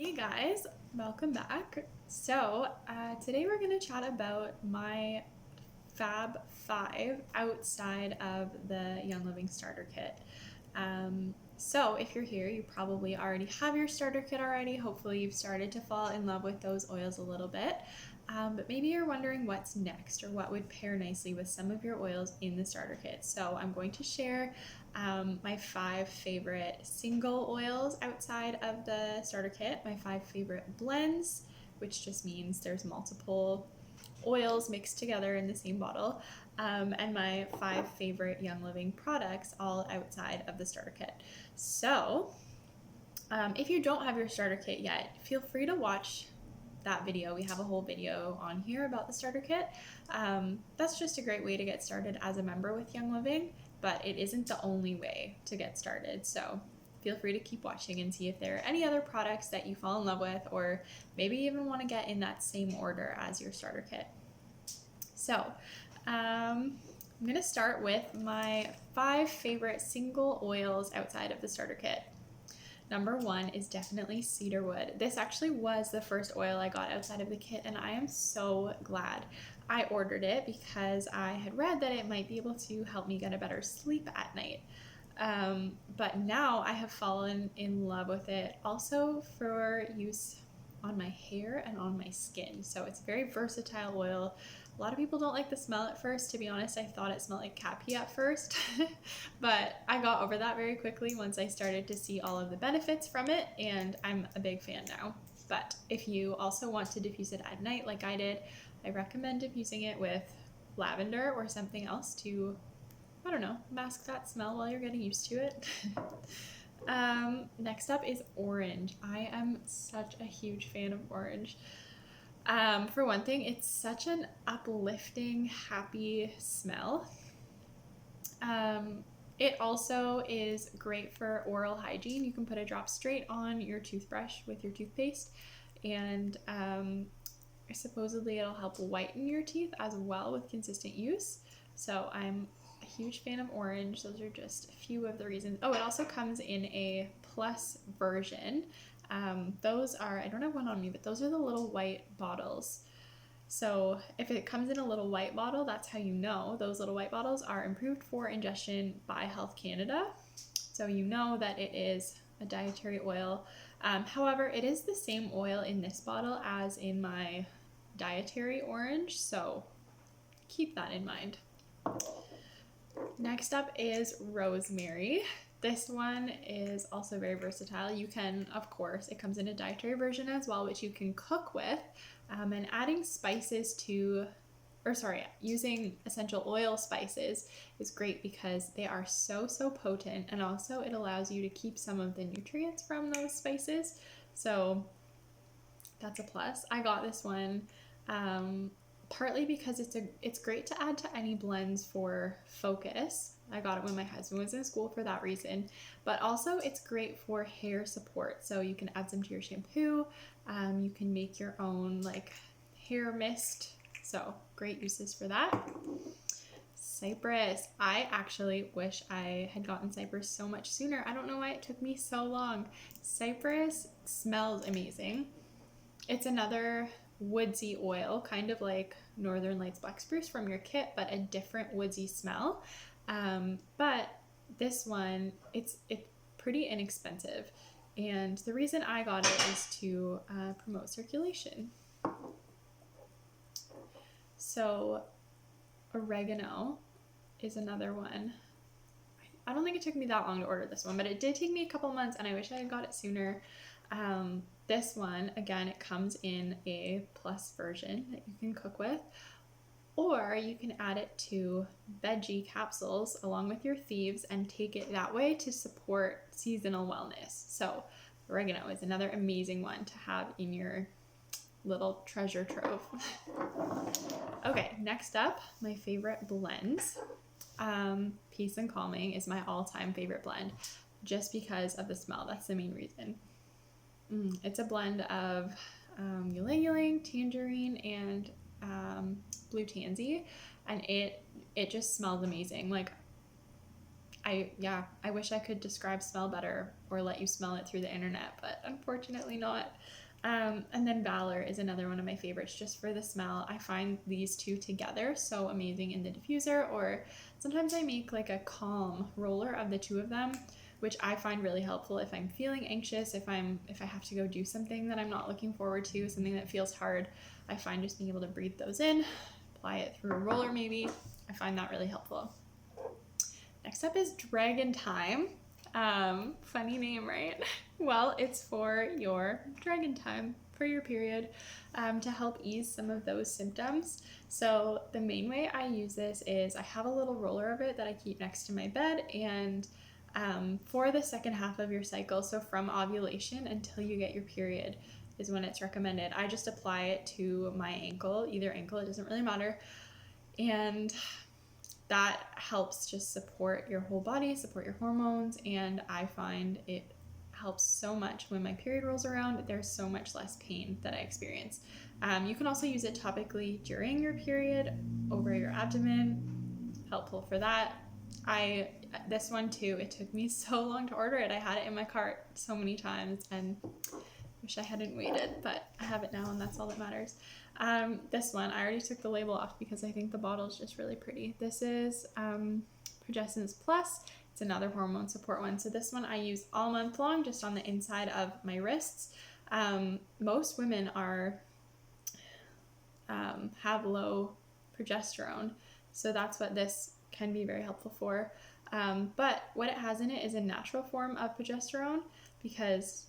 Hey guys, welcome back. Today we're going to chat about my FAB FIVE outside of the Young Living Starter Kit. If you're here, you probably already have your starter kit already. Hopefully you've started to fall in love with those oils a little bit. But maybe you're wondering what's next or what would pair nicely with some of your oils in the starter kit. So I'm going to share my 5 favorite single oils outside of the starter kit, my 5 favorite blends, which just means there's multiple oils mixed together in the same bottle, and my 5 favorite Young Living products all outside of the starter kit. If you don't have your starter kit yet, feel free to watch that video. We have a whole video on here about the starter kit. That's just a great way to get started as a member with Young Living, but it isn't the only way to get started. So feel free to keep watching and see if there are any other products that you fall in love with, or maybe even want to get in that same order as your starter kit. I'm going to start with my 5 favorite single oils outside of the starter kit. Number 1 is definitely cedarwood. This actually was the first oil I got outside of the kit, and I am so glad I ordered it because I had read that it might be able to help me get a better sleep at night. But now I have fallen in love with it also for use on my hair and on my skin. So it's a very versatile oil. A lot of people don't like the smell at first. To be honest, I thought it smelled like cat pee at first, but I got over that very quickly once I started to see all of the benefits from it, and I'm a big fan now. But if you also want to diffuse it at night like I did, I recommend diffusing it with lavender or something else to, I don't know, mask that smell while you're getting used to it. Next up is orange. I am such a huge fan of orange. For one thing, it's such an uplifting, happy smell. It also is great for oral hygiene. You can put a drop straight on your toothbrush with your toothpaste, and supposedly it'll help whiten your teeth as well with consistent use. So I'm a huge fan of orange. Those are just a few of the reasons. Oh, it also comes in a plus version. Those are, I don't have one on me, but those are the little white bottles. So if it comes in a little white bottle, that's how you know. Those little white bottles are approved for ingestion by Health Canada. So you know that it is a dietary oil. However, it is the same oil in this bottle as in my dietary orange. So keep that in mind. Next up is rosemary. This one is also very versatile. You can, of course, it comes in a dietary version as well, which you can cook with, and adding spices to, using essential oil spices is great because they are so potent, and also it allows you to keep some of the nutrients from those spices. So that's a plus. I got this one partly because it's great to add to any blends for focus. I got it when my husband was in school for that reason, but also it's great for hair support. So you can add some to your shampoo. You can make your own like hair mist. So great uses for that. Cypress. I actually wish I had gotten cypress so much sooner. I don't know why it took me so long. Cypress smells amazing. It's another woodsy oil, kind of like Northern Lights Black Spruce from your kit, but a different woodsy smell. But this one, it's pretty inexpensive, and the reason I got it is to promote circulation. So oregano is another one. I don't think it took me that long to order this one, but it did take me a couple months, and I wish I had got it sooner. This one, again, it comes in a plus version that you can cook with, or you can add it to veggie capsules along with your thieves and take it that way to support seasonal wellness. So oregano is another amazing one to have in your little treasure trove. Okay, next up, my favorite blends. Peace and Calming is my all-time favorite blend just because of the smell. That's the main reason. It's a blend of ylang ylang, tangerine, and blue tansy, and it just smells amazing. Like I wish I could describe smell better. or let you smell it through the internet, but unfortunately not. And then Valor is another one of my favorites just for the smell. I find these two together so amazing in the diffuser, or sometimes I make like a calm roller of the two of them, which I find really helpful if I'm feeling anxious, if I have to go do something that I'm not looking forward to, something that feels hard. I find just being able to breathe those in, apply it through a roller maybe, I find that really helpful. Next up is Dragon Time. Funny name, right? Well, it's for your dragon time, for your period, to help ease some of those symptoms. So the main way I use this is I have a little roller of it that I keep next to my bed, and for the second half of your cycle, so from ovulation until you get your period is when it's recommended. I just apply it to my ankle, either ankle, it doesn't really matter. And that helps just support your whole body, support your hormones, and I find it helps so much when my period rolls around. There's so much less pain that I experience. You can also use it topically during your period, over your abdomen, helpful for that. This one too, it took me so long to order it. I had it in my cart so many times and wish I hadn't waited, but I have it now and that's all that matters. This one, I already took the label off because I think the bottle is just really pretty. This is Progestins Plus. It's another hormone support one. So this one I use all month long, just on the inside of my wrists. Most women have low progesterone, so that's what this can be very helpful for. But what it has in it is a natural form of progesterone, because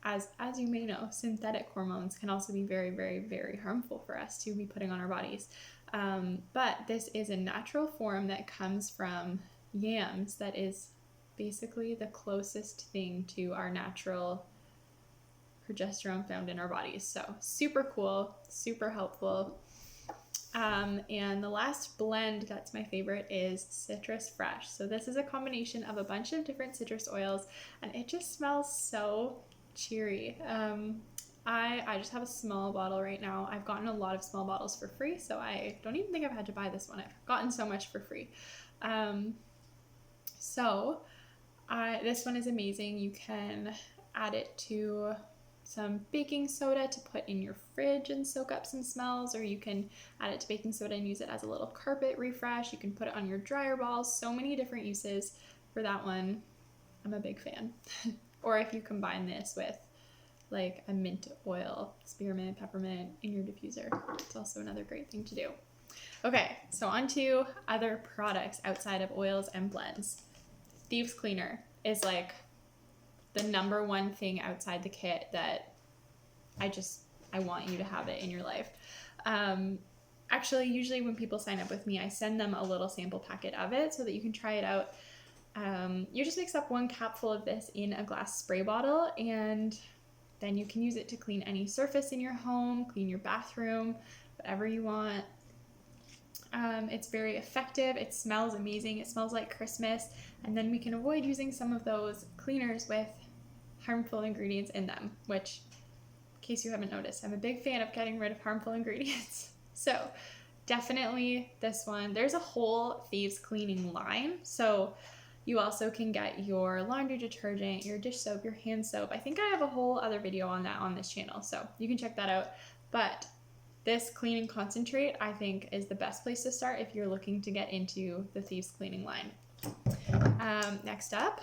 as you may know, synthetic hormones can also be very, very, very harmful for us to be putting on our bodies. But this is a natural form that comes from yams that is basically the closest thing to our natural progesterone found in our bodies. So super cool, super helpful. And the last blend that's my favorite is Citrus Fresh. So this is a combination of a bunch of different citrus oils, and it just smells so cheery. I just have a small bottle right now. I've gotten a lot of small bottles for free, so I don't even think I've had to buy this one. I've gotten so much for free. This one is amazing. You can add it to some baking soda to put in your fridge and soak up some smells, or you can add it to baking soda and use it as a little carpet refresh. You can put it on your dryer balls. So many different uses for that one. I'm a big fan. Or if you combine this with like a mint oil, spearmint, peppermint in your diffuser, it's also another great thing to do. Okay, so on to other products outside of oils and blends. Thieves Cleaner is like the number one thing outside the kit that I want you to have it in your life. Actually, usually when people sign up with me, I send them a little sample packet of it so that you can try it out. You just mix up 1 capful of this in a glass spray bottle, and then you can use it to clean any surface in your home, clean your bathroom, whatever you want. It's very effective. It smells amazing. It smells like Christmas. And then we can avoid using some of those cleaners with harmful ingredients in them, which, in case you haven't noticed, I'm a big fan of getting rid of harmful ingredients. So definitely this one. There's a whole Thieves cleaning line. So you also can get your laundry detergent, your dish soap, your hand soap. I think I have a whole other video on that on this channel, so you can check that out. But this cleaning concentrate, I think, is the best place to start if you're looking to get into the Thieves cleaning line. Next up,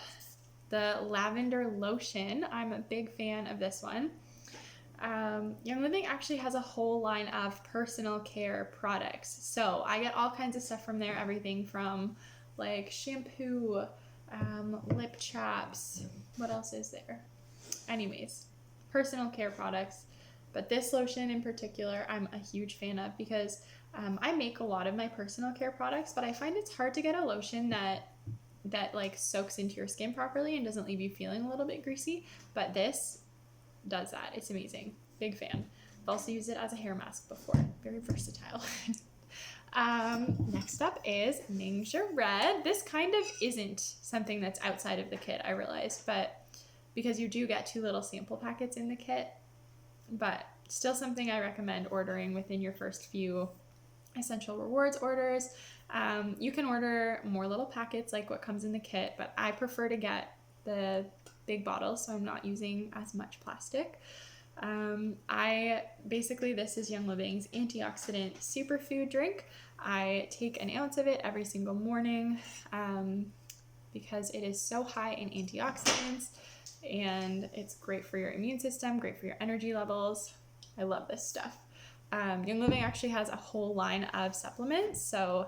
the lavender lotion. I'm a big fan of this one. Young Living actually has a whole line of personal care products. So I get all kinds of stuff from there, everything from like shampoo, lip chaps, what else is there? Anyways, personal care products. But this lotion in particular, I'm a huge fan of because I make a lot of my personal care products, but I find it's hard to get a lotion that like soaks into your skin properly and doesn't leave you feeling a little bit greasy. But this does that. It's amazing. Big fan. I've also used it as a hair mask before. Very versatile. Next up is Ningxia Red. This kind of isn't something that's outside of the kit, I realized, but because you do get 2 little sample packets in the kit, but still something I recommend ordering within your first few Essential Rewards orders. You can order more little packets like what comes in the kit, but I prefer to get the big bottles, so I'm not using as much plastic. This is Young Living's antioxidant superfood drink. I take an ounce of it every single morning because it is so high in antioxidants, and it's great for your immune system, great for your energy levels. I love this stuff. Young Living actually has a whole line of supplements. So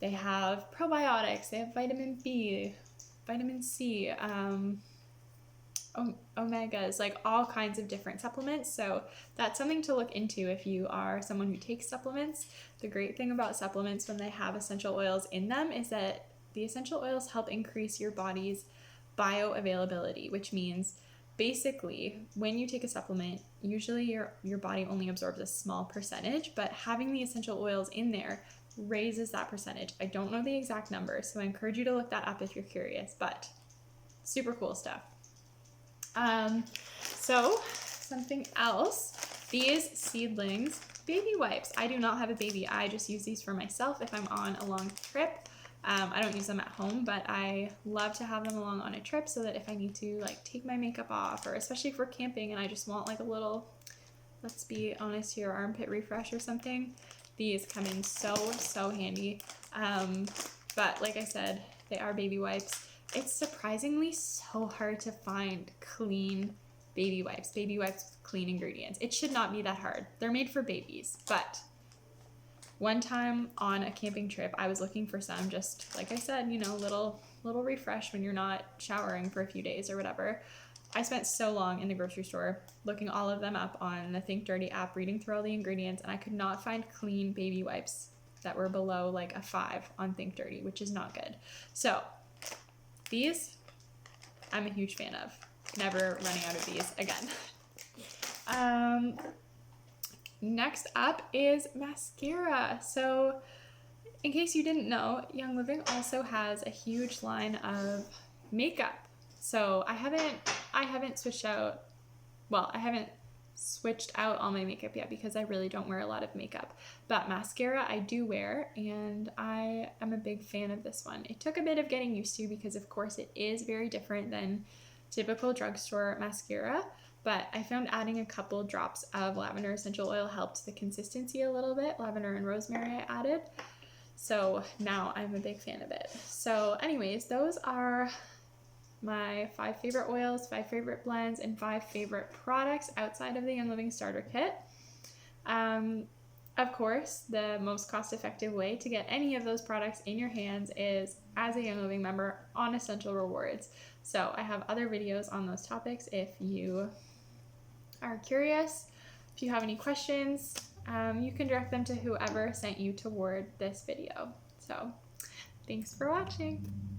they have probiotics, they have vitamin B, vitamin C, omegas, like all kinds of different supplements. So that's something to look into if you are someone who takes supplements. The great thing about supplements when they have essential oils in them is that the essential oils help increase your body's bioavailability, which means basically when you take a supplement, usually your body only absorbs a small percentage, but having the essential oils in there raises that percentage. I don't know the exact number, so I encourage you to look that up if you're curious, but super cool stuff. So something else, these Seedlings baby wipes. I do not have a baby. I just use these for myself if I'm on a long trip. I don't use them at home, but I love to have them along on a trip so that if I need to like take my makeup off, or especially if we're camping and I just want like a little, let's be honest here, armpit refresh or something, these come in so handy. But like I said, they are baby wipes. It's surprisingly so hard to find clean baby wipes with clean ingredients. It should not be that hard. They're made for babies. But one time on a camping trip, I was looking for some, just like I said, you know, little refresh when you're not showering for a few days or whatever. I spent so long in the grocery store looking all of them up on the Think Dirty app, reading through all the ingredients, and I could not find clean baby wipes that were below like a 5 on Think Dirty, which is not good. So these, I'm a huge fan of. Never running out of these again. Next up is mascara. So in case you didn't know, Young Living also has a huge line of makeup. So I haven't switched out all my makeup yet because I really don't wear a lot of makeup. But mascara I do wear, and I am a big fan of this one. It took a bit of getting used to because of course it is very different than typical drugstore mascara, but I found adding a couple drops of lavender essential oil helped the consistency a little bit. Lavender and rosemary I added. So now I'm a big fan of it. So anyways, those are my 5 favorite oils, 5 favorite blends, and 5 favorite products outside of the Young Living Starter Kit. Of course, the most cost-effective way to get any of those products in your hands is as a Young Living member on Essential Rewards. So I have other videos on those topics if you are curious. If you have any questions, you can direct them to whoever sent you toward this video. So thanks for watching.